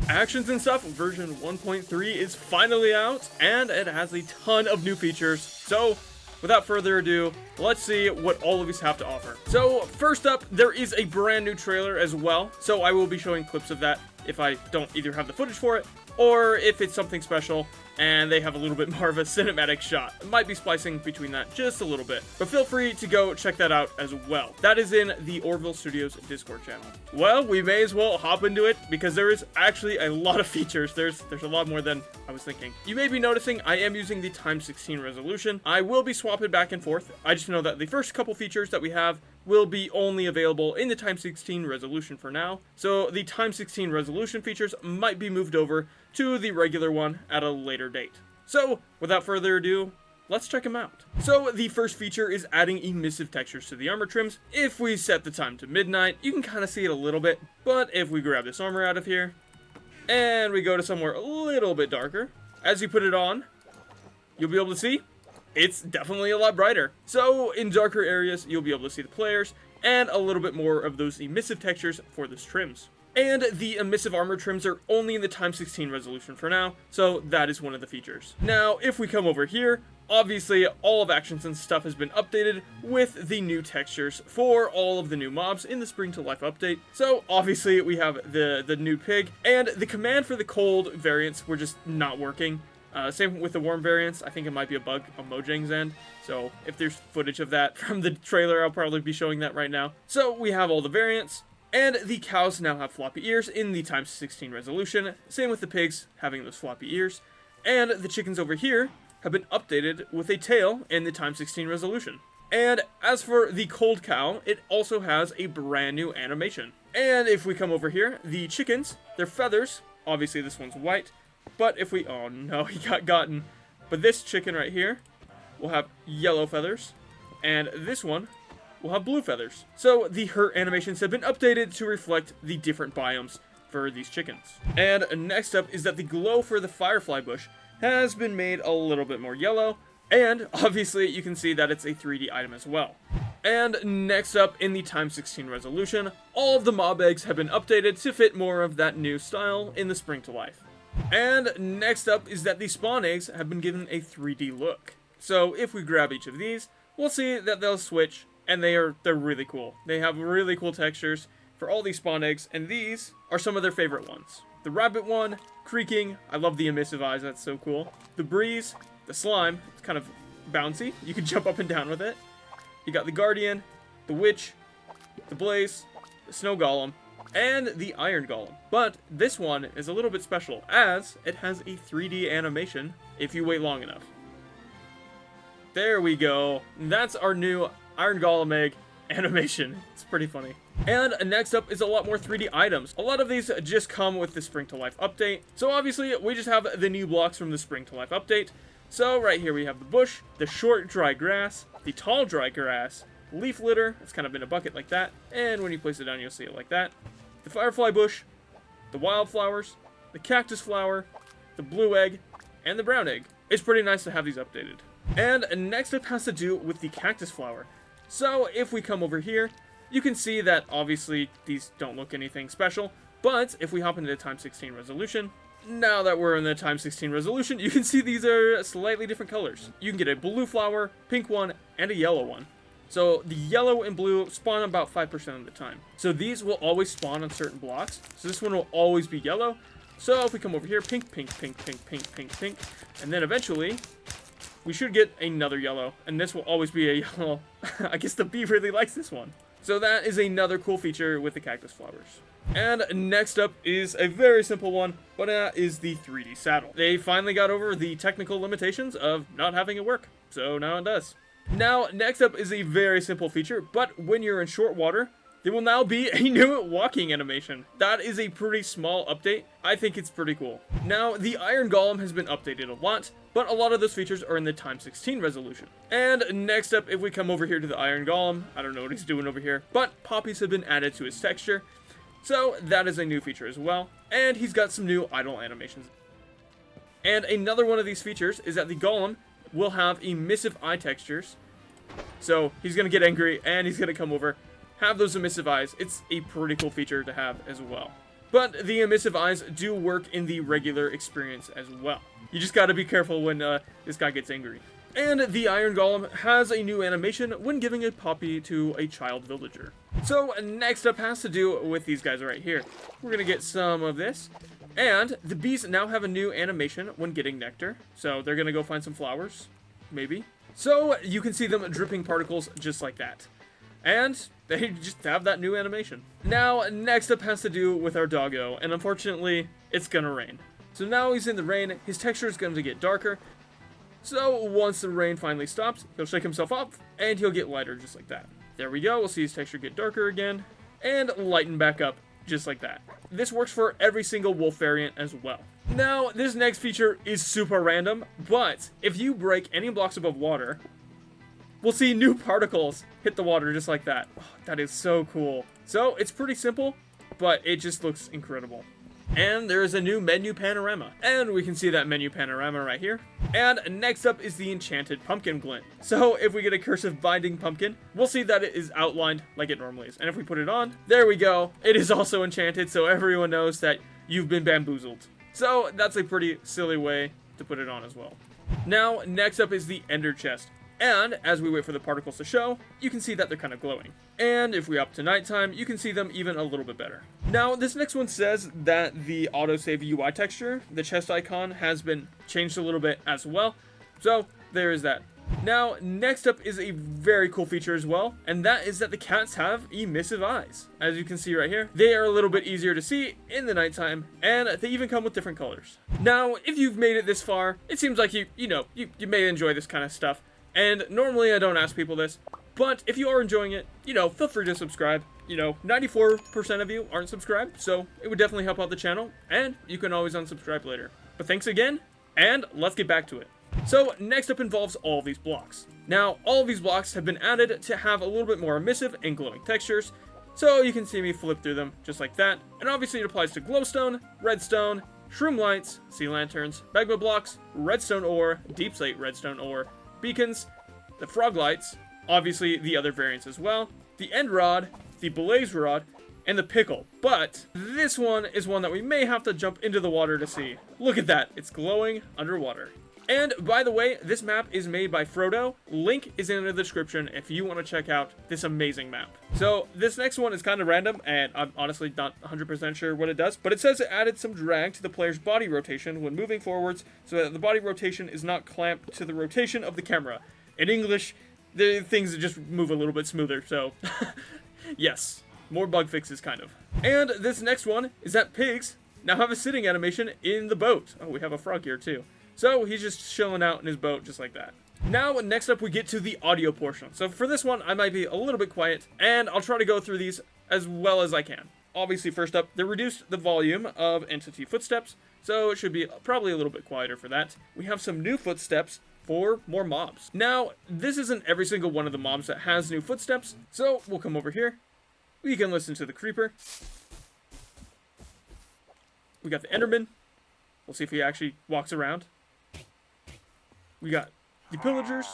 Actions and Stuff version 1.3 is finally out, and it has a ton of new features. So, without further ado, let's see what all of these have to offer. So, first up, there is a brand new trailer as well, so I will be showing clips of that if I don't either have the footage for it, or if it's something special and they have a little bit more of a cinematic shot. I might be splicing between that just a little bit, but feel free to go check that out as well. That is in the Overhaul Studios Discord channel. Well, we may as well hop into it because there is actually a lot of features. There's a lot more than I was thinking. You may be noticing I am using the x16 resolution. I will be swapping back and forth. I just know that the first couple features that we have will be only available in the x16 resolution for now. So the x16 resolution features might be moved over to the regular one at a later date. So without further ado, let's check them out. So the first feature is adding emissive textures to the armor trims. If we set the time to midnight, you can kind of see it a little bit, but if we grab this armor out of here and we go to somewhere a little bit darker, as you put it on, you'll be able to see it's definitely a lot brighter. So in darker areas, you'll be able to see the players and a little bit more of those emissive textures for those trims. And the emissive armor trims are only in the x16 resolution for now, so that is one of the features. Now, if we come over here, obviously all of Actions and Stuff has been updated with the new textures for all of the new mobs in the Spring to Life update. So obviously we have the new pig, and the command for the cold variants were just not working. Same with the warm variants. I think it might be a bug on Mojang's end. So if there's footage of that from the trailer, I'll probably be showing that right now. So we have all the variants, and the cows now have floppy ears in the x16 resolution. Same with the pigs having those floppy ears. And the chickens over here have been updated with a tail in the x16 resolution. And as for the cold cow, it also has a brand new animation. And if we come over here, the chickens, their feathers, obviously this one's white, but if we, oh no, he got gotten. But this chicken right here will have yellow feathers, and this one will have blue feathers. So the hurt animations have been updated to reflect the different biomes for these chickens. And next up is that the glow for the Firefly Bush has been made a little bit more yellow, and obviously you can see that it's a 3D item as well. And next up in the x16 resolution, all of the mob eggs have been updated to fit more of that new style in the Spring to Life. And next up is that the spawn eggs have been given a 3D look. So if we grab each of these, we'll see that they'll switch, and they're really cool. They have really cool textures for all these spawn eggs, and these are some of their favorite ones. The rabbit one, creaking, I love the emissive eyes, that's so cool. The breeze, the slime, it's kind of bouncy, you can jump up and down with it. You got the guardian, the witch, the blaze, the snow golem, and the iron golem. But this one is a little bit special, as it has a 3D animation if you wait long enough. There we go. That's our new iron golem egg animation. It's pretty funny. And next up is a lot more 3D items. A lot of these just come with the Spring to Life update. So obviously we just have the new blocks from the Spring to Life update. So right here we have the bush, the short dry grass, the tall dry grass, leaf litter, it's kind of in a bucket like that, and when you place it down you'll see it like that. The Firefly Bush, the wildflowers, the Cactus Flower, the blue egg, and the brown egg. It's pretty nice to have these updated. And next up has to do with the Cactus Flower. So if we come over here, you can see that obviously these don't look anything special, but if we hop into the x16 resolution, now that we're in the x16 resolution, you can see these are slightly different colors. You can get a blue flower, pink one, and a yellow one. So the yellow and blue spawn about 5% of the time. So these will always spawn on certain blocks. So this one will always be yellow. So if we come over here, pink, pink, pink, pink, pink, pink, pink, and then eventually we should get another yellow, and this will always be a yellow. I guess the bee really likes this one. So that is another cool feature with the cactus flowers. And next up is a very simple one, but that is the 3D saddle. They finally got over the technical limitations of not having it work, so now it does. Now, next up is a very simple feature, but when you're in short water, there will now be a new walking animation. That is a pretty small update. I think it's pretty cool. Now, the Iron Golem has been updated a lot, but a lot of those features are in the x16 resolution. And next up, if we come over here to the Iron Golem, I don't know what he's doing over here, but poppies have been added to his texture. So that is a new feature as well. And he's got some new idle animations. And another one of these features is that the Golem will have emissive eye textures. So he's going to get angry and he's going to come over, have those emissive eyes. It's a pretty cool feature to have as well. But the Emissive Eyes do work in the regular experience as well. You just gotta be careful when this guy gets angry. And the Iron Golem has a new animation when giving a puppy to a child villager. So next up has to do with these guys right here. We're gonna get some of this. And the bees now have a new animation when getting nectar. So they're gonna go find some flowers, maybe. So you can see them dripping particles just like that. And they just have that new animation. Now, next up has to do with our doggo, and unfortunately, it's gonna rain. So now he's in the rain, his texture is gonna get darker. So once the rain finally stops, he'll shake himself off, and he'll get lighter just like that. There we go, we'll see his texture get darker again, and lighten back up just like that. This works for every single wolf variant as well. Now, this next feature is super random, but if you break any blocks above water, we'll see new particles hit the water just like that. Oh, that is so cool. So, it's pretty simple, but it just looks incredible. And there is a new menu panorama. And we can see that menu panorama right here. And next up is the enchanted pumpkin glint. So if we get a cursive binding pumpkin, we'll see that it is outlined like it normally is. And if we put it on, there we go. It is also enchanted, so everyone knows that you've been bamboozled. So that's a pretty silly way to put it on as well. Now, next up is the ender chest. And as we wait for the particles to show, you can see that they're kind of glowing. And if we up to nighttime, you can see them even a little bit better. Now, this next one says that the autosave UI texture, the chest icon, has been changed a little bit as well. So there is that. Now, next up is a very cool feature as well, and that is that the cats have emissive eyes. As you can see right here, they are a little bit easier to see in the nighttime, and they even come with different colors. Now, if you've made it this far, it seems like you may enjoy this kind of stuff. And normally I don't ask people this, but if you are enjoying it, feel free to subscribe. 94% of you aren't subscribed, so it would definitely help out the channel, and you can always unsubscribe later. But thanks again, and let's get back to it. So next up involves all these blocks. Now, all of these blocks have been added to have a little bit more emissive and glowing textures, so you can see me flip through them just like that. And obviously it applies to glowstone, redstone, shroom lights, sea lanterns, magma blocks, redstone ore, deep slate redstone ore, beacons, the frog lights, obviously the other variants as well, the end rod, the blaze rod, and the pickle. But this one is one that we may have to jump into the water to see. Look at that, it's glowing underwater. And by the way, this map is made by Frodo. Link is in the description if you want to check out this amazing map. So this next one is kind of random, and I'm honestly not 100% sure what it does, but it says it added some drag to the player's body rotation when moving forwards so that the body rotation is not clamped to the rotation of the camera. In English, the things just move a little bit smoother, so yes, more bug fixes kind of. And this next one is that pigs now have a sitting animation in the boat. Oh, we have a frog here too. So he's just chilling out in his boat just like that. Now, next up we get to the audio portion. So for this one, I might be a little bit quiet, and I'll try to go through these as well as I can. Obviously, first up, they reduced the volume of entity footsteps, so it should be probably a little bit quieter for that. We have some new footsteps for more mobs. Now, this isn't every single one of the mobs that has new footsteps, so we'll come over here. We can listen to the creeper. We got the Enderman. We'll see if he actually walks around. We got the pillagers.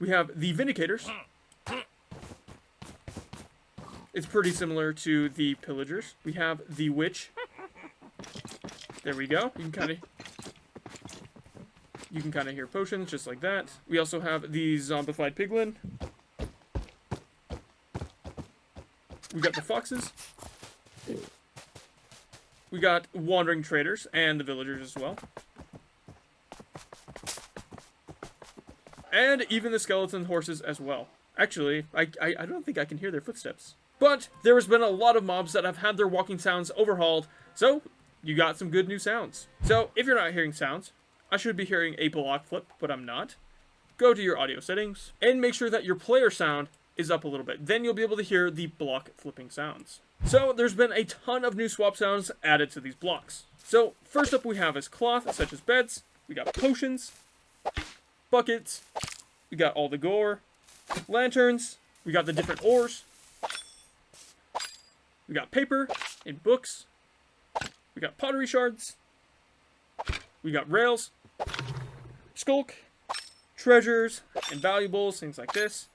We have the vindicators. It's pretty similar to the pillagers. We have the witch. There we go. You can kind of hear potions just like that. We also have the zombified piglin. We got the foxes. We got wandering traders and the villagers as well. And even the skeleton horses as well. Actually, I don't think I can hear their footsteps. But there has been a lot of mobs that have had their walking sounds overhauled, so you got some good new sounds. So if you're not hearing sounds, I should be hearing a block flip, but I'm not. Go to your audio settings and make sure that your player sound is up a little bit. Then you'll be able to hear the block flipping sounds. So there's been a ton of new swap sounds added to these blocks. So first up we have is cloth, such as beds. We got potions, buckets, we got all the gore, lanterns, we got the different ores, we got paper and books, we got pottery shards, we got rails, skulk, treasures, and valuables, things like this.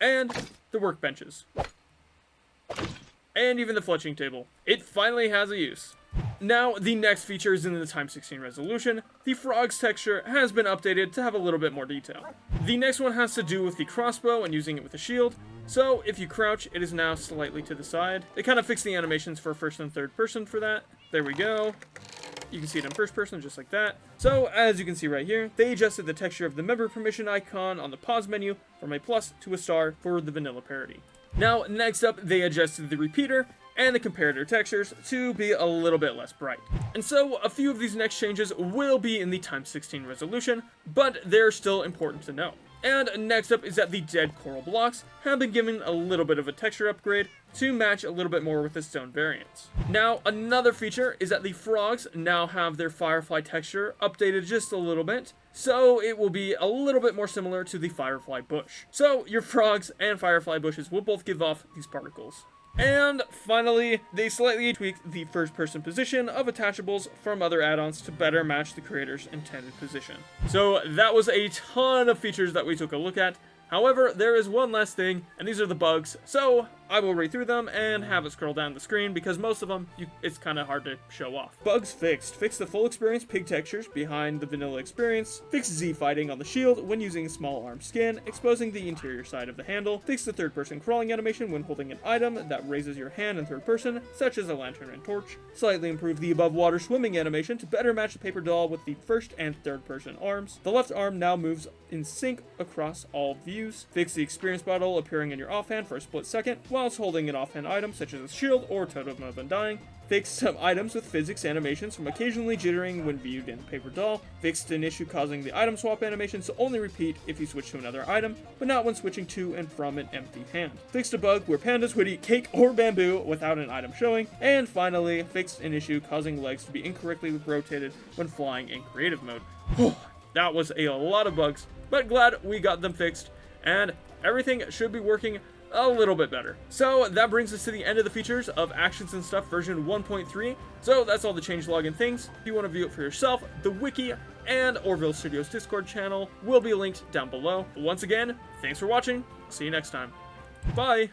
and the workbenches, and even the fletching table. It finally has a use. Now, the next feature is in the Time 16 resolution. The frog's texture has been updated to have a little bit more detail. The next one has to do with the crossbow and using it with a shield. So, if you crouch, it is now slightly to the side. They kind of fixed the animations for first and third person for that. There we go. You can see it in first person, just like that. So, as you can see right here, they adjusted the texture of the member permission icon on the pause menu from a plus to a star for the vanilla parody. Now, next up, they adjusted the repeater and the comparator textures to be a little bit less bright. And so, a few of these next changes will be in the Time 16 resolution, but they're still important to know. And next up is that the dead coral blocks have been given a little bit of a texture upgrade to match a little bit more with the stone variants. Now, another feature is that the frogs now have their Firefly texture updated just a little bit, so it will be a little bit more similar to the Firefly Bush. So, your frogs and Firefly Bushes will both give off these particles. And finally, they slightly tweaked the first-person position of attachables from other add-ons to better match the creator's intended position. So that was a ton of features that we took a look at. However, there is one last thing, and these are the bugs, so I will read through them and have it scroll down the screen because most of them, it's kind of hard to show off. Bugs fixed. Fix the full experience pig textures behind the vanilla experience. Fix Z fighting on the shield when using small arm skin, exposing the interior side of the handle. Fix the third person crawling animation when holding an item that raises your hand in third person, such as a lantern and torch. Slightly improve the above water swimming animation to better match the paper doll with the first and third person arms. The left arm now moves in sync across all views. Fix the experience bottle appearing in your offhand for a split second whilst holding an offhand item such as a shield or totem of undying. Fix some items with physics animations from occasionally jittering when viewed in a paper doll. Fixed an issue causing the item swap animations to only repeat if you switch to another item, but not when switching to and from an empty hand. Fixed a bug where pandas would eat cake or bamboo without an item showing. And finally, fixed an issue causing legs to be incorrectly rotated when flying in creative mode. That was a lot of bugs, but glad we got them fixed, and everything should be working a little bit better. So that brings us to the end of the features of Actions and Stuff version 1.3. So that's all the changelog and things. If you want to view it for yourself, the wiki and Orville Studios Discord channel will be linked down below. Once again, thanks for watching. See you next time. Bye!